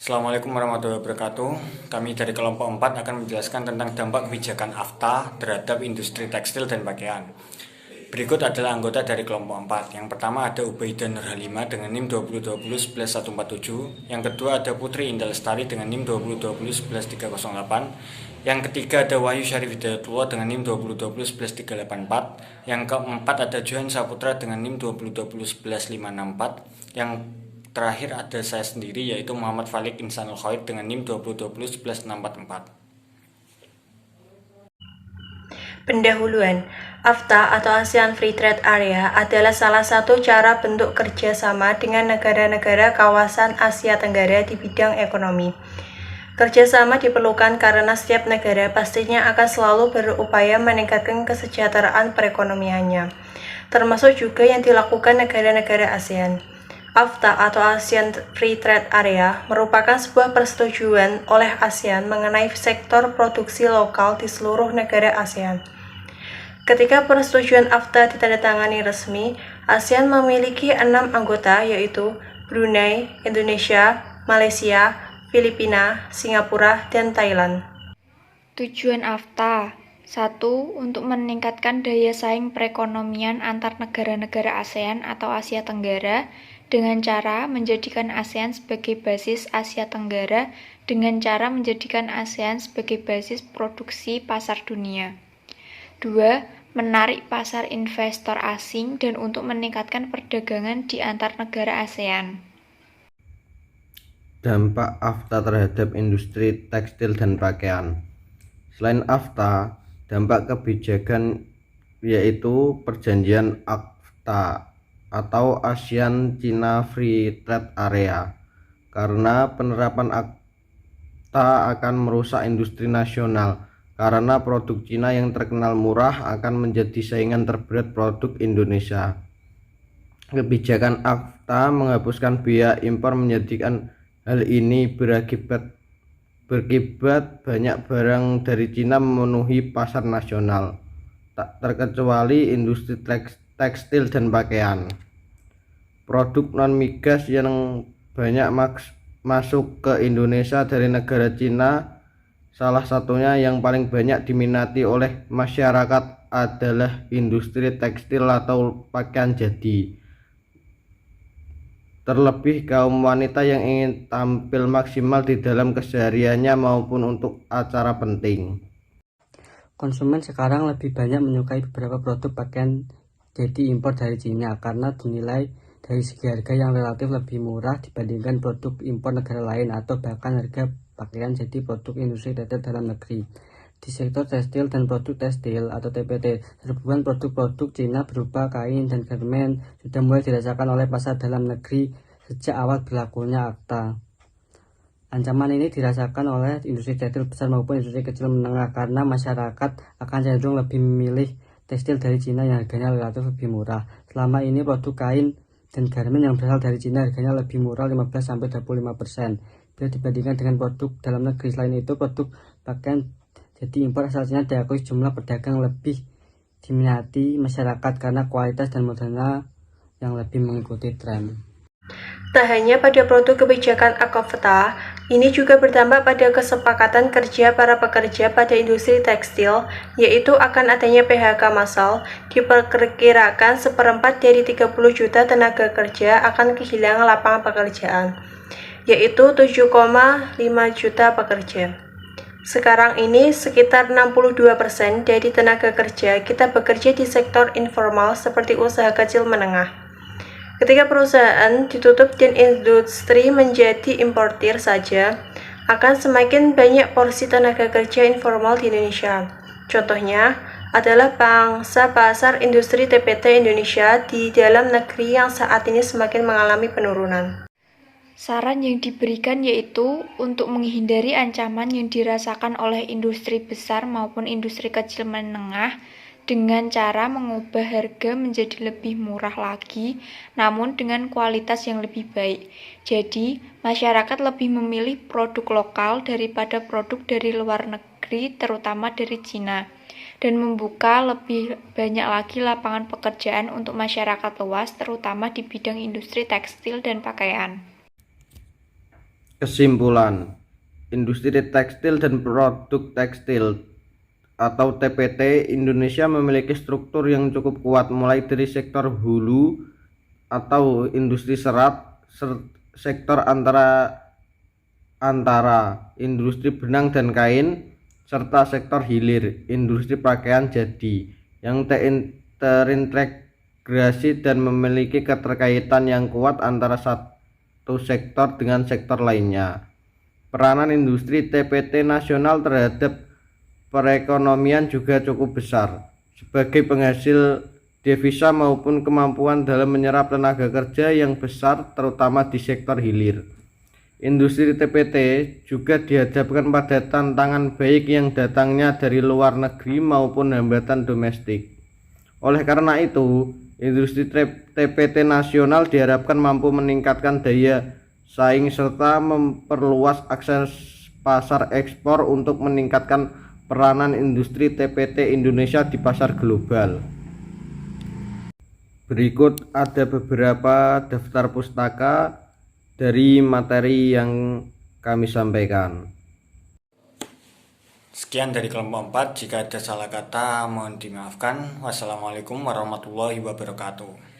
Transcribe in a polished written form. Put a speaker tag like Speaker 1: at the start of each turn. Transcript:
Speaker 1: Assalamualaikum warahmatullahi wabarakatuh. Kami dari kelompok 4 akan menjelaskan tentang dampak kebijakan AFTA terhadap industri tekstil dan pakaian. Berikut adalah anggota dari kelompok 4. Yang pertama ada Ubaidah Nur Halimah dengan NIM 2020-147. Yang kedua ada Putri Indah Lestari dengan NIM 2020-11308. Yang ketiga ada Wahyu Syarif Hidayatullah dengan NIM 2020-11384. Yang keempat ada Johan Saputra dengan NIM 2020-11564. Yang terakhir ada saya sendiri yaitu Muhammad Falik Insanul Khair dengan NIM 2020-11644.
Speaker 2: Pendahuluan, AFTA atau ASEAN Free Trade Area adalah salah satu cara bentuk kerjasama dengan negara-negara kawasan Asia Tenggara di bidang ekonomi. Kerjasama diperlukan karena setiap negara pastinya akan selalu berupaya meningkatkan kesejahteraan perekonomiannya, termasuk juga yang dilakukan negara-negara ASEAN. AFTA atau ASEAN Free Trade Area merupakan sebuah persetujuan oleh ASEAN mengenai sektor produksi lokal di seluruh negara ASEAN. Ketika persetujuan AFTA ditandatangani resmi, ASEAN memiliki 6 anggota yaitu Brunei, Indonesia, Malaysia, Filipina, Singapura, dan Thailand.
Speaker 3: Tujuan AFTA 1. Untuk meningkatkan daya saing perekonomian antar negara-negara ASEAN atau Asia Tenggara dengan cara menjadikan ASEAN sebagai basis Asia Tenggara dengan cara menjadikan ASEAN sebagai basis produksi pasar dunia. 2. Menarik pasar investor asing dan untuk meningkatkan perdagangan di antar negara ASEAN.
Speaker 4: Dampak AFTA terhadap industri tekstil dan pakaian. Selain AFTA, dampak kebijakan yaitu perjanjian AFTA atau ASEAN China Free Trade Area. Karena penerapan AFTA akan merusak industri nasional, karena produk Cina yang terkenal murah akan menjadi saingan terberat produk Indonesia. Kebijakan AFTA menghapuskan biaya impor menjadikan hal ini berakibat banyak barang dari Cina memenuhi pasar nasional, tak terkecuali industri tekstil dan pakaian. Produk non-migas yang banyak masuk ke Indonesia dari negara Cina, salah satunya yang paling banyak diminati oleh masyarakat adalah industri tekstil atau pakaian jadi. Terlebih kaum wanita yang ingin tampil maksimal di dalam kesehariannya maupun untuk acara penting.
Speaker 5: Konsumen sekarang lebih banyak menyukai beberapa produk pakaian jadi impor dari Cina karena dinilai dari segi harga yang relatif lebih murah dibandingkan produk impor negara lain atau bahkan harga pakaian jadi produk industri tekstil dalam negeri. Di sektor tekstil dan produk tekstil atau TPT, serbuan produk-produk Cina berupa kain dan garmen sudah mulai dirasakan oleh pasar dalam negeri sejak awal berlakunya AFTA. Ancaman ini dirasakan oleh industri tekstil besar maupun industri kecil menengah karena masyarakat akan cenderung lebih memilih tekstil dari Cina yang harganya relatif lebih murah. Selama ini produk kain dan garmen yang berasal dari Cina harganya lebih murah 15-25% bila dibandingkan dengan produk dalam negeri. Selain itu, produk pakaian jadi impor asal Cina diakui jumlah pedagang lebih diminati masyarakat karena kualitas dan modelnya yang lebih mengikuti tren.
Speaker 2: Tak hanya pada produk kebijakan AFTA, ini juga berdampak pada kesepakatan kerja para pekerja pada industri tekstil, yaitu akan adanya PHK massal. Diperkirakan seperempat dari 30 juta tenaga kerja akan kehilangan lapangan pekerjaan, yaitu 7,5 juta pekerja. Sekarang ini sekitar 62% dari tenaga kerja kita bekerja di sektor informal seperti usaha kecil menengah. Ketika perusahaan ditutup dan industri menjadi importir saja, akan semakin banyak porsi tenaga kerja informal di Indonesia. Contohnya adalah pangsa pasar industri TPT Indonesia di dalam negeri yang saat ini semakin mengalami penurunan.
Speaker 3: Saran yang diberikan yaitu untuk menghindari ancaman yang dirasakan oleh industri besar maupun industri kecil menengah dengan cara mengubah harga menjadi lebih murah lagi, namun dengan kualitas yang lebih baik. Jadi, masyarakat lebih memilih produk lokal daripada produk dari luar negeri, terutama dari Cina, dan membuka lebih banyak lagi lapangan pekerjaan untuk masyarakat luas, terutama di bidang industri tekstil dan pakaian.
Speaker 4: Kesimpulan, industri tekstil dan produk tekstil atau TPT Indonesia memiliki struktur yang cukup kuat mulai dari sektor hulu atau industri serat, sektor antara industri benang dan kain, serta sektor hilir industri pakaian jadi yang terintegrasi dan memiliki keterkaitan yang kuat antara satu sektor dengan sektor lainnya. Peranan industri TPT nasional terhadap perekonomian juga cukup besar sebagai penghasil devisa maupun kemampuan dalam menyerap tenaga kerja yang besar terutama di sektor hilir. Industri TPT juga dihadapkan pada tantangan baik yang datangnya dari luar negeri maupun hambatan domestik. Oleh karena itu, industri TPT nasional diharapkan mampu meningkatkan daya saing serta memperluas akses pasar ekspor untuk meningkatkan peranan industri TPT Indonesia di pasar global. Berikut ada beberapa daftar pustaka dari materi yang kami sampaikan.
Speaker 1: Sekian dari kelompok 4. Jika ada salah kata mohon dimaafkan. Wassalamualaikum warahmatullahi wabarakatuh.